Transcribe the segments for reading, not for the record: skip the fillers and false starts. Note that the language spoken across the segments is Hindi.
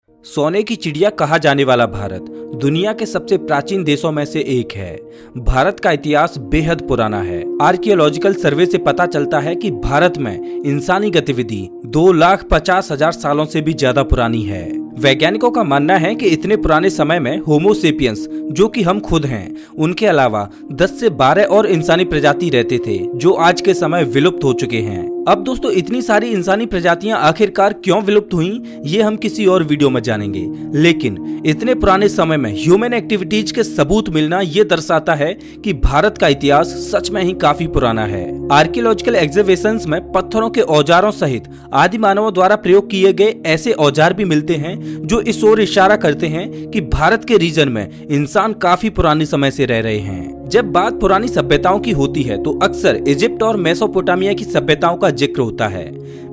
सोने की चिड़िया कहा जाने वाला भारत दुनिया के सबसे प्राचीन देशों में से एक है। भारत का इतिहास बेहद पुराना है। आर्कियोलॉजिकल सर्वे से पता चलता है कि भारत में इंसानी गतिविधि 2,50,000 सालों से भी ज्यादा पुरानी है। वैज्ञानिकों का मानना है कि इतने पुराने समय में होमो सेपियंस, जो कि हम खुद हैं, उनके अलावा 10 से 12 और इंसानी प्रजाति रहते थे जो आज के समय विलुप्त हो चुके हैं। अब दोस्तों, इतनी सारी इंसानी प्रजातियां आखिरकार क्यों विलुप्त हुई, ये हम किसी और वीडियो में जानेंगे। लेकिन इतने पुराने समय में ह्यूमन एक्टिविटीज के सबूत मिलना ये दर्शाता है कि भारत का इतिहास सच में ही काफी पुराना है। आर्कियोलॉजिकल एग्जीबिशंस में पत्थरों के औजारों सहित आदि मानवों द्वारा प्रयोग किए गए ऐसे औजार भी मिलते हैं जो इस ओर इशारा करते हैं कि भारत के रीजन में इंसान काफी पुराने समय से रह रहे हैं। जब बात पुरानी सभ्यताओं की होती है तो अक्सर इजिप्ट और मेसोपोटामिया की सभ्यताओं का जिक्र होता है।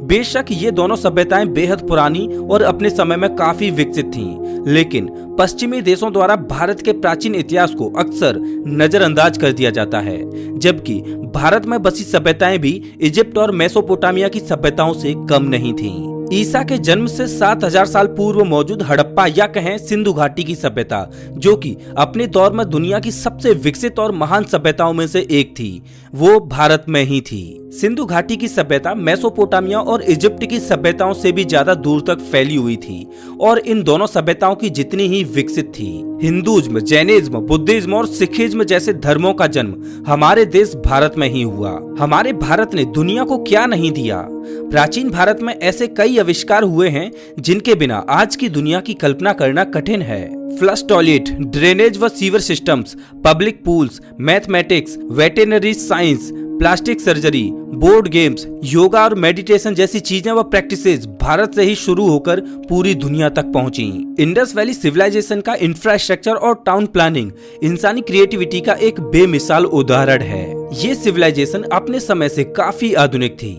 बेशक ये दोनों सभ्यताएं बेहद पुरानी और अपने समय में काफी विकसित थीं, लेकिन पश्चिमी देशों द्वारा भारत के प्राचीन इतिहास को अक्सर नजरअंदाज कर दिया जाता है, जबकि भारत में बसी सभ्यताएं भी इजिप्ट और मेसोपोटामिया की सभ्यताओं से कम नहीं थीं। ईसा के जन्म से 7,000 साल पूर्व मौजूद हड़प्पा या कहें सिंधु घाटी की सभ्यता, जो कि अपने दौर में दुनिया की सबसे विकसित और महान सभ्यताओं में से एक थी, वो भारत में ही थी। सिंधु घाटी की सभ्यता मेसोपोटामिया और इजिप्ट की सभ्यताओं से भी ज्यादा दूर तक फैली हुई थी और इन दोनों सभ्यताओं की जितनी ही विकसित थी। हिंदुइज्म, जैनिज्म, बुद्धिज्म और सिखिज्म जैसे धर्मों का जन्म हमारे देश भारत में ही हुआ। हमारे भारत ने दुनिया को क्या नहीं दिया। प्राचीन भारत में ऐसे कई आविष्कार हुए हैं जिनके बिना आज की दुनिया की कल्पना करना कठिन है। फ्लश टॉयलेट, ड्रेनेज व sewer systems, public pools, mathematics, veterinary science, plastic surgery, board games, yoga और मेडिटेशन जैसी चीजें व प्रैक्टिसेस भारत से ही शुरू होकर पूरी दुनिया तक पहुंची। इंडस वैली सिविलाइजेशन का इंफ्रास्ट्रक्चर और टाउन प्लानिंग इंसानी क्रिएटिविटी का एक बेमिसाल उदाहरण है। ये सिविलाइजेशन अपने समय से काफी आधुनिक थी।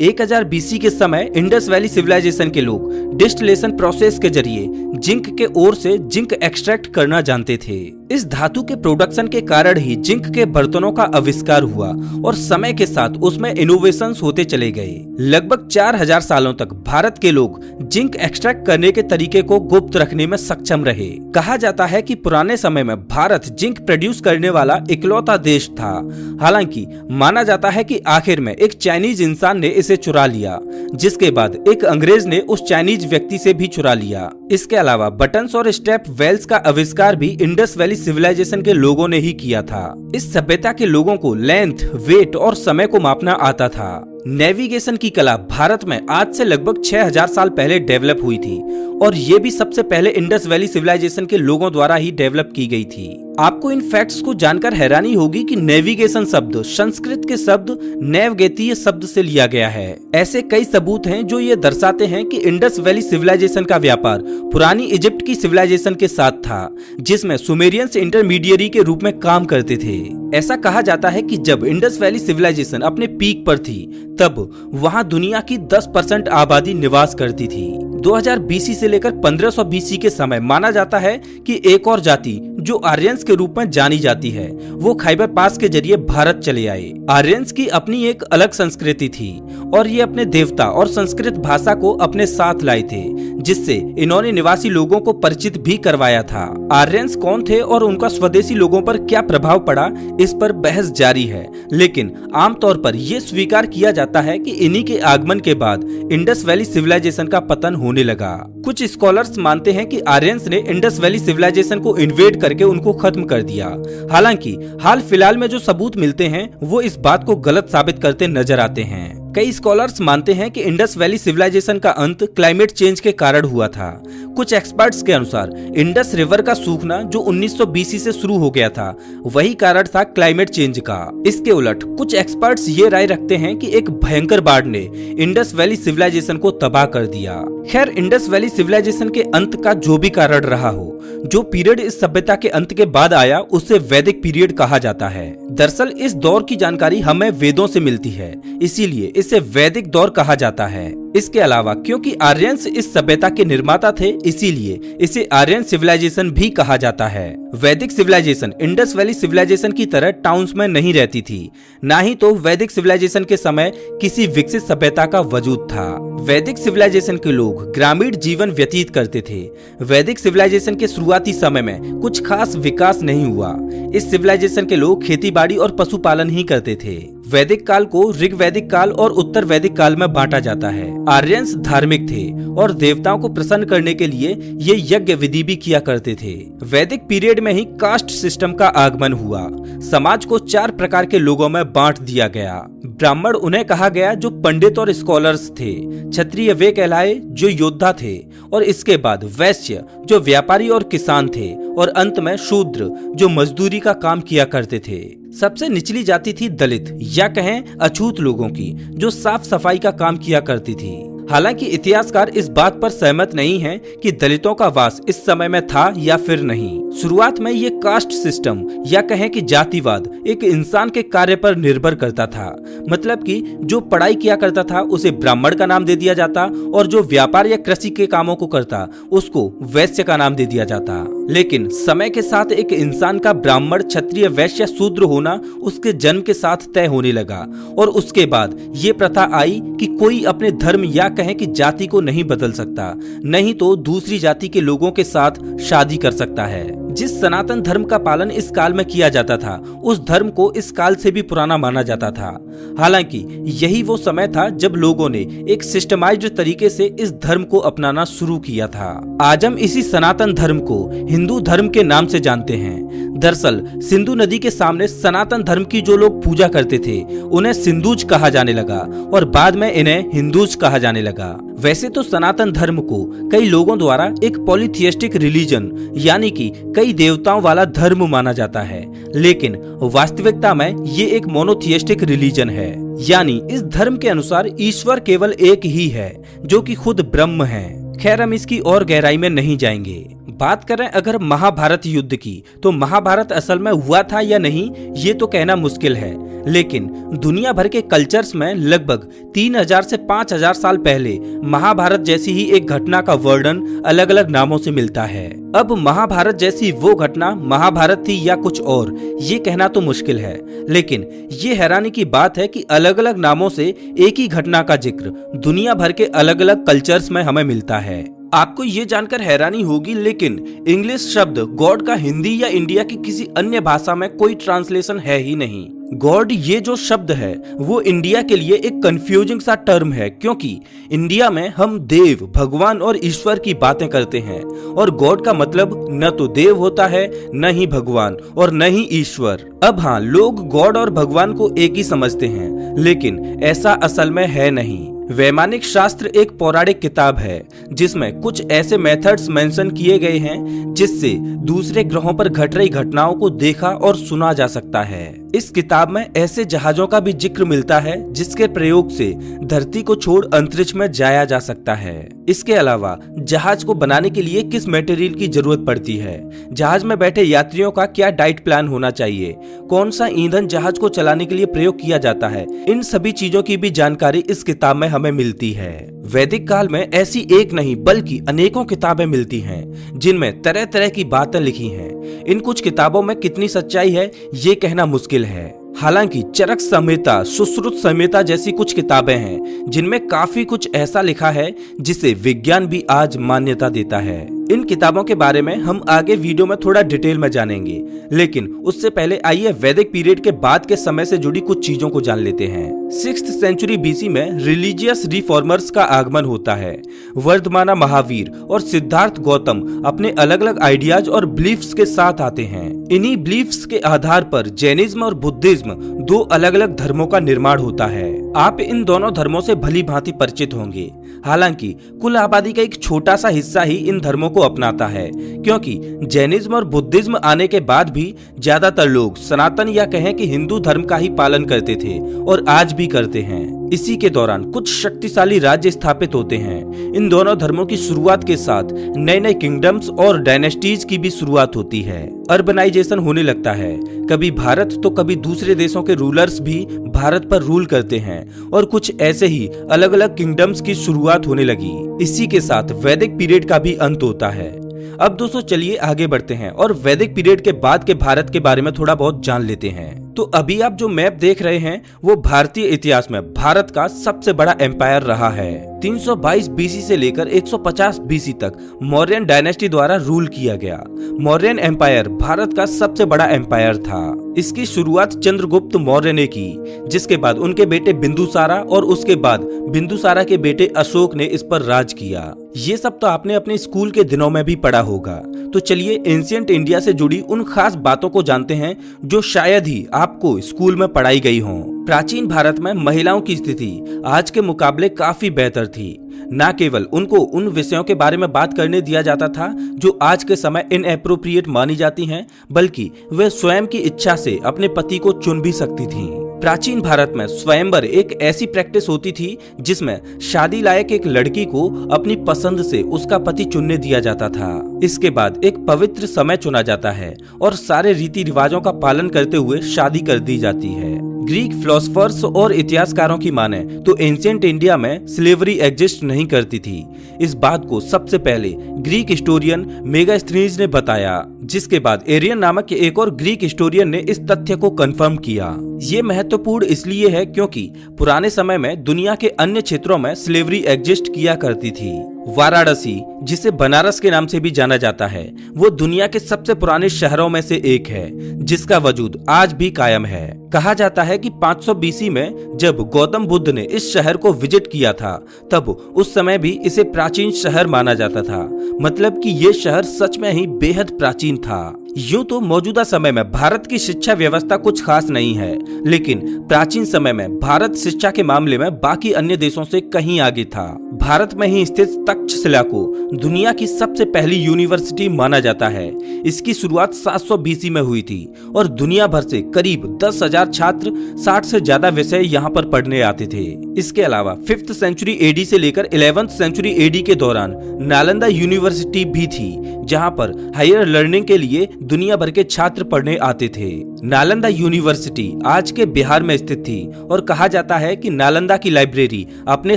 1000 BC के समय इंडस वैली सिविलाइजेशन के लोग डिस्टिलेशन प्रोसेस के जरिए जिंक के ओर से जिंक एक्सट्रैक्ट करना जानते थे। इस धातु के प्रोडक्शन के कारण ही जिंक के बर्तनों का आविष्कार हुआ और समय के साथ उसमें इनोवेशंस होते चले गए। लगभग 4000 सालों तक भारत के लोग जिंक एक्सट्रैक्ट करने के तरीके को गुप्त रखने में सक्षम रहे। कहा जाता है कि पुराने समय में भारत जिंक प्रोड्यूस करने वाला इकलौता देश था। हालांकि माना जाता है कि आखिर में एक चाइनीज इंसान ने इसे चुरा लिया, जिसके बाद एक अंग्रेज ने उस चाइनीज व्यक्ति से भी चुरा लिया। इसके अलावा बटन्स और स्टेप वेल्स का आविष्कार भी इंडस वैली सिविलाइजेशन के लोगों ने ही किया था। इस सभ्यता के लोगों को लेंथ, वेट और समय को मापना आता था। नेविगेशन की कला भारत में आज से लगभग 6000 साल पहले डेवलप हुई थी और ये भी सबसे पहले इंडस वैली सिविलाइजेशन के लोगों द्वारा ही डेवलप की गई थी। आपको इन फैक्ट्स को जानकर हैरानी होगी कि नेविगेशन शब्द संस्कृत के शब्द नैवगेतीय शब्द से लिया गया है। ऐसे कई सबूत हैं जो ये दर्शाते हैं कि इंडस वैली सिविलाइजेशन का व्यापार पुरानी इजिप्ट की सिविलाइजेशन के साथ था, जिसमें सुमेरियंस इंटरमीडियरी के रूप में काम करते थे। ऐसा कहा जाता है कि जब इंडस वैली सिविलाइजेशन अपने पीक पर थी, तब वहां दुनिया की 10% आबादी निवास करती थी। 2000 BC से लेकर 1500 BC के समय माना जाता है कि एक और जाति जो आर्यंस के रूप में जानी जाती है, वो खाइबर पास के जरिए भारत चले आए। आर्यंस की अपनी एक अलग संस्कृति थी और ये अपने देवता और संस्कृत भाषा को अपने साथ लाए थे, जिससे इन्होंने निवासी लोगों को परिचित भी करवाया था। आर्यंस कौन थे और उनका स्वदेशी लोगों पर क्या प्रभाव पड़ा, इस पर बहस जारी है, लेकिन आमतौर पर यह स्वीकार किया जाता है कि इन्हीं के आगमन के बाद इंडस वैली सिविलाइजेशन का पतन होने लगा। कुछ स्कॉलर्स मानते हैं कि आर्यंस ने इंडस वैली सिविलाइजेशन को इन्वेड करके उनको खत्म कर दिया। हालांकि हाल फिलहाल में जो सबूत मिलते हैं वो इस बात को गलत साबित करते नजर आते हैं। कई स्कॉलर्स मानते हैं कि इंडस वैली सिविलाइजेशन का अंत क्लाइमेट चेंज के कारण हुआ था। कुछ एक्सपर्ट्स के अनुसार इंडस रिवर का सूखना जो 1900 BC से शुरू हो गया था, वही कारण था क्लाइमेट चेंज का। इसके उलट कुछ एक्सपर्ट्स ये राय रखते हैं कि एक भयंकर बाढ़ ने इंडस वैली सिविलाइजेशन को तबाह कर दिया। खैर, इंडस वैली सिविलाइजेशन के अंत का जो भी कारण रहा हो, जो पीरियड इस सभ्यता के अंत के बाद आया उसे वैदिक पीरियड कहा जाता है। दरअसल इस दौर की जानकारी हमें वेदों से मिलती है, इसीलिए इसे वैदिक दौर कहा जाता है। इसके अलावा क्योंकि आर्यंस इस सभ्यता के निर्माता थे, इसीलिए इसे आर्यन सिविलाइजेशन भी कहा जाता है। वैदिक सिविलाइजेशन इंडस वैली सिविलाइजेशन की तरह टाउन्स में नहीं रहती थी, ना ही तो वैदिक सिविलाइजेशन के समय किसी विकसित सभ्यता का वजूद था। वैदिक सिविलाइजेशन के लोग ग्रामीण जीवन व्यतीत करते थे। वैदिक सिविलाइजेशन के शुरुआती समय में कुछ खास विकास नहीं हुआ। इस सिविलाइजेशन के लोग खेतीबाड़ी और पशुपालन ही करते थे। वैदिक काल को ऋग वैदिक काल और उत्तर वैदिक काल में बांटा जाता है। आर्यंस धार्मिक थे और देवताओं को प्रसन्न करने के लिए ये यज्ञ विधि भी किया करते थे। वैदिक पीरियड में ही कास्ट सिस्टम का आगमन हुआ। समाज को 4 प्रकार के लोगों में बांट दिया गया। ब्राह्मण उन्हें कहा गया जो पंडित और स्कॉलर्स थे। क्षत्रिय वे कहलाए जो योद्धा थे, और इसके बाद वैश्य जो व्यापारी और किसान थे, और अंत में शूद्र जो मजदूरी का काम किया करते थे। सबसे निचली जाति थी दलित या कहें अछूत लोगों की, जो साफ सफाई का काम किया करती थी। हालांकि इतिहासकार इस बात पर सहमत नहीं हैं कि दलितों का वास इस समय में था या फिर नहीं। शुरुआत में ये कास्ट सिस्टम या कहें कि जातिवाद एक इंसान के कार्य पर निर्भर करता था। मतलब कि जो पढ़ाई किया करता था उसे ब्राह्मण का नाम दे दिया जाता, और जो व्यापार या कृषि के कामों को करता उसको वैश्य का नाम दे दिया जाता। लेकिन समय के साथ एक इंसान का ब्राह्मण, क्षत्रिय, वैश्य, शूद्र होना उसके जन्म के साथ तय होने लगा, और उसके बाद ये प्रथा आई कि कोई अपने धर्म या कहें कि जाति को नहीं बदल सकता, नहीं तो दूसरी जाति के लोगों के साथ शादी कर सकता है। जिस सनातन धर्म का पालन इस काल में किया जाता था, उस धर्म को इस काल से भी पुराना माना जाता था। हालांकि यही वो समय था जब लोगों ने एक सिस्टमाइज्ड तरीके से इस धर्म को अपनाना शुरू किया था। आज हम इसी सनातन धर्म को हिंदू धर्म के नाम से जानते हैं। दरअसल सिंधु नदी के सामने सनातन धर्म की जो लोग पूजा करते थे उन्हें सिंधुज कहा जाने लगा, और बाद में इन्हें हिंदूज कहा जाने लगा। वैसे तो सनातन धर्म को कई लोगों द्वारा एक पॉलीथियस्टिक रिलीजन यानी कि कई देवताओं वाला धर्म माना जाता है, लेकिन वास्तविकता में ये एक मोनोथियस्टिक रिलीजन है। यानी इस धर्म के अनुसार ईश्वर केवल एक ही है, जो कि खुद ब्रह्म है। खैर हम इसकी और गहराई में नहीं जाएंगे। बात करें अगर महाभारत युद्ध की, तो महाभारत असल में हुआ था या नहीं ये तो कहना मुश्किल है, लेकिन दुनिया भर के कल्चर्स में लगभग 3000 से 5000 साल पहले महाभारत जैसी ही एक घटना का वर्णन अलग अलग नामों से मिलता है। अब महाभारत जैसी वो घटना महाभारत थी या कुछ और, ये कहना तो मुश्किल है, लेकिन ये हैरानी की बात है कि अलग अलग नामों से एक ही घटना का जिक्र दुनिया भर के अलग अलग कल्चर्स में हमें मिलता है। आपको ये जानकर हैरानी होगी, लेकिन इंग्लिश शब्द गॉड का हिंदी या इंडिया की किसी अन्य भाषा में कोई ट्रांसलेशन है ही नहीं। गॉड ये जो शब्द है वो इंडिया के लिए एक कंफ्यूजिंग सा टर्म है, क्योंकि इंडिया में हम देव, भगवान और ईश्वर की बातें करते हैं, और गॉड का मतलब न तो देव होता है, न ही भगवान और न ही ईश्वर। अब हाँ, लोग गॉड और भगवान को एक ही समझते हैं, लेकिन ऐसा असल में है नहीं। वैमानिक शास्त्र एक पौराणिक किताब है जिसमें कुछ ऐसे मेथड्स मेंशन किए गए हैं जिससे दूसरे ग्रहों पर घट रही घटनाओं को देखा और सुना जा सकता है। इस किताब में ऐसे जहाजों का भी जिक्र मिलता है जिसके प्रयोग से धरती को छोड़ अंतरिक्ष में जाया जा सकता है। इसके अलावा जहाज को बनाने के लिए किस मटेरियल की जरूरत पड़ती है, जहाज में बैठे यात्रियों का क्या डाइट प्लान होना चाहिए, कौन सा ईंधन जहाज को चलाने के लिए प्रयोग किया जाता है, इन सभी चीजों की भी जानकारी इस किताब में हमें मिलती है। वैदिक काल में ऐसी एक नहीं बल्कि अनेकों किताबें मिलती हैं जिनमें तरह तरह की बातें लिखी हैं। इन कुछ किताबों में कितनी सच्चाई है ये कहना मुश्किल है। हालांकि चरक संहिता, सुश्रुत संहिता जैसी कुछ किताबें हैं जिनमें काफी कुछ ऐसा लिखा है जिसे विज्ञान भी आज मान्यता देता है। इन किताबों के बारे में हम आगे वीडियो में थोड़ा डिटेल में जानेंगे, लेकिन उससे पहले आइए वैदिक पीरियड के बाद के समय से जुड़ी कुछ चीजों को जान लेते हैं। 6th सेंचुरी बीसी में रिलीजियस रिफॉर्मर्स का आगमन होता है। वर्धमाना महावीर और सिद्धार्थ गौतम अपने अलग अलग आइडियाज और बिलीफ्स के साथ आते हैं। इन्हीं बिलीफ्स के आधार पर जैनिज्म और बुद्धिज्म दो अलग अलग धर्मों का निर्माण होता है। आप इन दोनों धर्मों से भली भांति परिचित होंगे। हालांकि कुल आबादी का एक छोटा सा हिस्सा ही इन धर्मों को अपनाता है, क्योंकि जैनिज्म और बुद्धिज्म आने के बाद भी ज्यादातर लोग सनातन या कहें कि हिंदू धर्म का ही पालन करते थे और आज भी करते हैं। इसी के दौरान कुछ शक्तिशाली राज्य स्थापित होते हैं। इन दोनों धर्मों की शुरुआत के साथ नए नए किंगडम्स और डायनेस्टीज की भी शुरुआत होती है। अर्बनाइजेशन होने लगता है। कभी भारत तो कभी दूसरे देशों के रूलर्स भी भारत पर रूल करते हैं और कुछ ऐसे ही अलग अलग किंगडम्स की शुरुआत होने लगी। इसी के साथ वैदिक पीरियड का भी अंत होता है। अब दोस्तों चलिए आगे बढ़ते हैं और वैदिक पीरियड के बाद के भारत के बारे में थोड़ा बहुत जान लेते हैं। तो अभी आप जो मैप देख रहे हैं वो भारतीय इतिहास में भारत का सबसे बड़ा एम्पायर रहा है। 322 बीसी से लेकर 150 बीसी तक मौर्यन डायनेस्टी द्वारा रूल किया गया। मौर्यन एम्पायर भारत का सबसे बड़ा एम्पायर था। इसकी शुरुआत चंद्रगुप्त मौर्य ने की, जिसके बाद उनके बेटे बिंदुसारा और उसके बाद बिंदुसारा के बेटे अशोक ने इस पर राज किया। ये सब तो आपने अपने स्कूल के दिनों में भी पढ़ा होगा। तो चलिए एंशिएंट इंडिया से जुड़ी उन खास बातों को जानते हैं जो शायद ही आपको स्कूल में पढ़ाई गई हो। प्राचीन भारत में महिलाओं की स्थिति आज के मुकाबले काफी बेहतर थी। न केवल उनको उन विषयों के बारे में बात करने दिया जाता था जो आज के समय इनएप्रोप्रिएट मानी जाती हैं, बल्कि वे स्वयं की इच्छा से अपने पति को चुन भी सकती थीं। प्राचीन भारत में स्वयंवर एक ऐसी प्रैक्टिस होती थी जिसमें शादी लायक एक लड़की को अपनी पसंद से उसका पति चुनने दिया जाता था। इसके बाद एक पवित्र समय चुना जाता है और सारे रीति रिवाजों का पालन करते हुए शादी कर दी जाती है। ग्रीक फिलोसोफर्स और इतिहासकारों की माने तो एंशिएंट इंडिया में स्लेवरी एग्जिस्ट नहीं करती थी। इस बात को सबसे पहले ग्रीक हिस्टोरियन मेगास्थनीज ने बताया, जिसके बाद एरियन नामक एक और ग्रीक हिस्टोरियन ने इस तथ्य को कंफर्म किया। ये महत्वपूर्ण इसलिए है क्योंकि पुराने समय में दुनिया के अन्य क्षेत्रों में स्लेवरी एग्जिस्ट किया करती थी। वाराणसी, जिसे बनारस के नाम से भी जाना जाता है, वो दुनिया के सबसे पुराने शहरों में से एक है, जिसका वजूद आज भी कायम है। कहा जाता है कि 500 बीसी में जब गौतम बुद्ध ने इस शहर को विजिट किया था, तब उस समय भी इसे प्राचीन शहर माना जाता था। मतलब कि ये शहर सच में ही बेहद प्राचीन था। यूं तो मौजूदा समय में भारत की शिक्षा व्यवस्था कुछ खास नहीं है, लेकिन प्राचीन समय में भारत शिक्षा के मामले में बाकी अन्य देशों से कहीं आगे था। भारत में ही स्थित तक्षशिला को दुनिया की सबसे पहली यूनिवर्सिटी माना जाता है। इसकी शुरुआत 700 बीसी में हुई थी और दुनिया भर से करीब 10,000 छात्र 60 से ज्यादा विषय यहाँ पर पढ़ने आते थे। इसके अलावा 5th सेंचुरी एडी से लेकर 11th सेंचुरी एडी के दौरान नालंदा यूनिवर्सिटी भी थी, जहाँ पर हायर लर्निंग के लिए दुनिया भर के छात्र पढ़ने आते थे। नालंदा यूनिवर्सिटी आज के बिहार में स्थित थी और कहा जाता है कि नालंदा की लाइब्रेरी अपने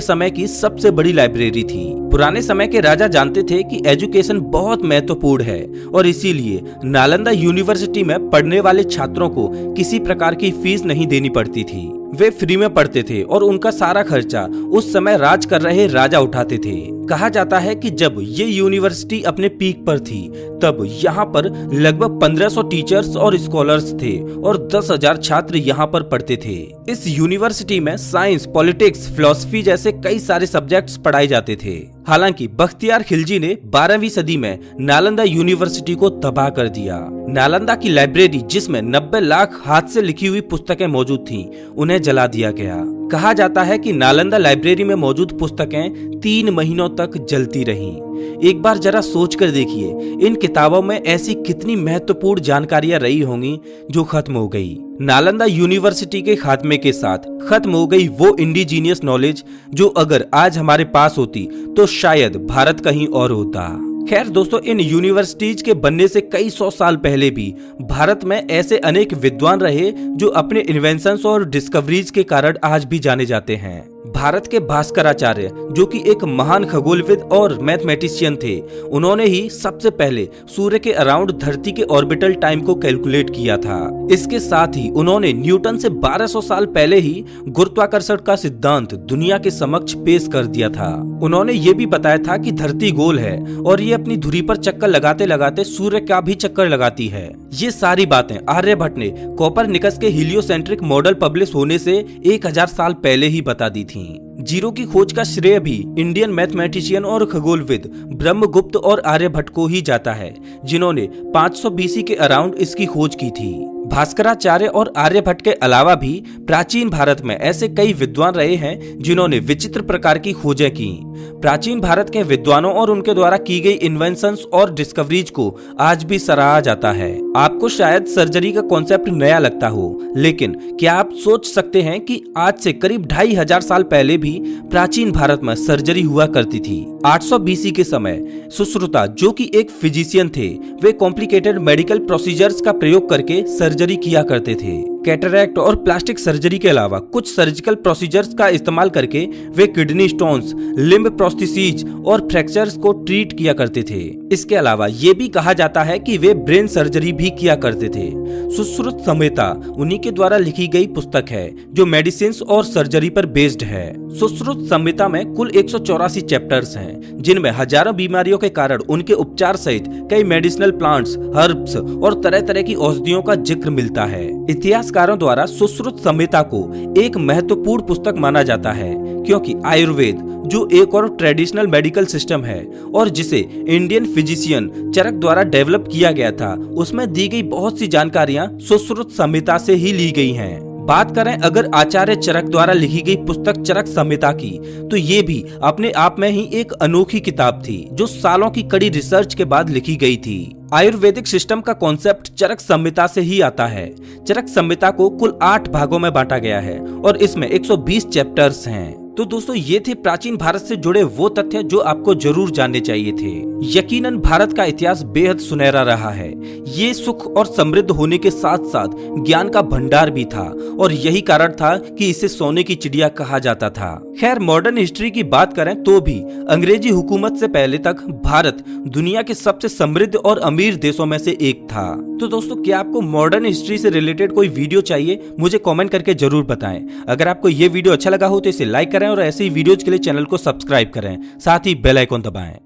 समय की सबसे बड़ी लाइब्रेरी थी। पुराने समय के राजा जानते थे कि एजुकेशन बहुत महत्वपूर्ण है और इसीलिए नालंदा यूनिवर्सिटी में पढ़ने वाले छात्रों को किसी प्रकार की फीस नहीं देनी पड़ती थी। वे फ्री में पढ़ते थे और उनका सारा खर्चा उस समय राज कर रहे राजा उठाते थे। कहा जाता है कि जब ये यूनिवर्सिटी अपने पीक पर थी, तब यहाँ पर लगभग 1500 टीचर्स और स्कॉलर्स थे और 10,000 छात्र यहाँ पर पढ़ते थे। इस यूनिवर्सिटी में साइंस, पॉलिटिक्स, फिलॉसफी जैसे कई सारे सब्जेक्ट्स पढ़ाए जाते थे। हालांकि बख्तियार खिलजी ने 12वीं सदी में नालंदा यूनिवर्सिटी को तबाह कर दिया। नालंदा की लाइब्रेरी, जिसमें 90 लाख हाथ से लिखी हुई पुस्तकें मौजूद थीं, उन्हें जला दिया गया। कहा जाता है कि नालंदा लाइब्रेरी में मौजूद पुस्तकें 3 महीनों तक जलती रहीं। एक बार जरा सोच कर देखिए, इन किताबों में ऐसी कितनी महत्वपूर्ण जानकारियां रही होंगी जो खत्म हो गई। नालंदा यूनिवर्सिटी के खात्मे के साथ खत्म हो गई वो इंडिजीनियस नॉलेज जो अगर आज हमारे पास होती तो शायद भारत कहीं और होता। खैर दोस्तों, इन यूनिवर्सिटीज के बनने से कई 100 साल पहले भी भारत में ऐसे अनेक विद्वान रहे जो अपने इन्वेंशंस और डिस्कवरीज के कारण आज भी जाने जाते हैं। भारत के भास्कराचार्य, जो कि एक महान खगोलविद और मैथमेटिशियन थे, उन्होंने ही सबसे पहले सूर्य के अराउंड धरती के ऑर्बिटल टाइम को कैलकुलेट किया था। इसके साथ ही उन्होंने न्यूटन से 1200 साल पहले ही गुरुत्वाकर्षण का सिद्धांत दुनिया के समक्ष पेश कर दिया था। उन्होंने ये भी बताया था कि धरती गोल है और ये अपनी धुरी पर चक्कर लगाते लगाते सूर्य का भी चक्कर लगाती है। ये सारी बातें आर्यभट्ट ने कोपरनिकस के हीलियोसेंट्रिक मॉडल पब्लिश होने से 1000 साल पहले ही बता दी थी। जीरो की खोज का श्रेय भी इंडियन मैथमेटिशियन और खगोलविद ब्रह्मगुप्त और आर्यभट्ट को ही जाता है, जिन्होंने 500 बीसी के अराउंड इसकी खोज की थी। भास्कराचार्य और आर्यभट्ट के अलावा भी प्राचीन भारत में ऐसे कई विद्वान रहे हैं जिन्होंने विचित्र प्रकार की खोजें की। प्राचीन भारत के विद्वानों और उनके द्वारा की गई इन्वेंशंस और डिस्कवरीज को आज भी सराहा जाता है। आपको शायद सर्जरी का कॉन्सेप्ट नया लगता हो, लेकिन क्या आप सोच सकते हैं कि आज से करीब 2500 साल पहले भी प्राचीन भारत में सर्जरी हुआ करती थी। 800 बीसी के समय सुश्रुता, जो कि एक फिजिशियन थे, वे कॉम्प्लिकेटेड मेडिकल प्रोसीजर्स का प्रयोग करके सर्जरी किया करते थे। कैटरैक्ट और प्लास्टिक सर्जरी के अलावा कुछ सर्जिकल प्रोसीजर्स का इस्तेमाल करके वे किडनी स्टोन्स, लिम्ब प्रोस्थेसिस और फ्रैक्चर्स को ट्रीट किया करते थे। इसके अलावा ये भी कहा जाता है कि वे ब्रेन सर्जरी भी किया करते थे। सुश्रुत संहिता उन्हीं के द्वारा लिखी गई पुस्तक है जो मेडिसिन और सर्जरी पर बेस्ड है। सुश्रुत संहिता में कुल 184 चैप्टर्स हैं, जिनमें हजारों बीमारियों के कारण उनके उपचार सहित कई मेडिसिनल प्लांट्स, हर्ब्स और तरह तरह की औषधियों का जिक्र मिलता है। इतिहासकारों द्वारा सुश्रुत संहिता को एक महत्वपूर्ण पुस्तक माना जाता है, क्योंकि आयुर्वेद, जो एक और ट्रेडिशनल मेडिकल सिस्टम है और जिसे इंडियन फिजिशियन चरक द्वारा डेवलप किया गया था, उसमें दी गई बहुत सी जानकारियां सुश्रुत संहिता से ही ली गई हैं। बात करें अगर आचार्य चरक द्वारा लिखी गई पुस्तक चरक संहिता की, तो ये भी अपने आप में ही एक अनोखी किताब थी जो सालों की कड़ी रिसर्च के बाद लिखी गई थी। आयुर्वेदिक सिस्टम का कॉन्सेप्ट चरक संहिता से ही आता है। चरक संहिता को कुल 8 भागों में बांटा गया है और इसमें 120 चैप्टर्स हैं। तो दोस्तों, ये थे प्राचीन भारत से जुड़े वो तथ्य जो आपको जरूर जानने चाहिए थे। यकीनन भारत का इतिहास बेहद सुनहरा रहा है। ये सुख और समृद्ध होने के साथ साथ ज्ञान का भंडार भी था और यही कारण था कि इसे सोने की चिड़िया कहा जाता था। खैर, मॉडर्न हिस्ट्री की बात करें तो भी अंग्रेजी हुकूमत से पहले तक भारत दुनिया के सबसे समृद्ध और अमीर देशों में से एक था। तो दोस्तों, क्या आपको मॉडर्न हिस्ट्री से रिलेटेड कोई वीडियो चाहिए? मुझे कमेंट करके जरूर बताएं। अगर आपको ये वीडियो अच्छा लगा हो तो इसे लाइक करें और ऐसे ही वीडियोज के लिए चैनल को सब्सक्राइब करें, साथ ही बेल आइकन दबाएं।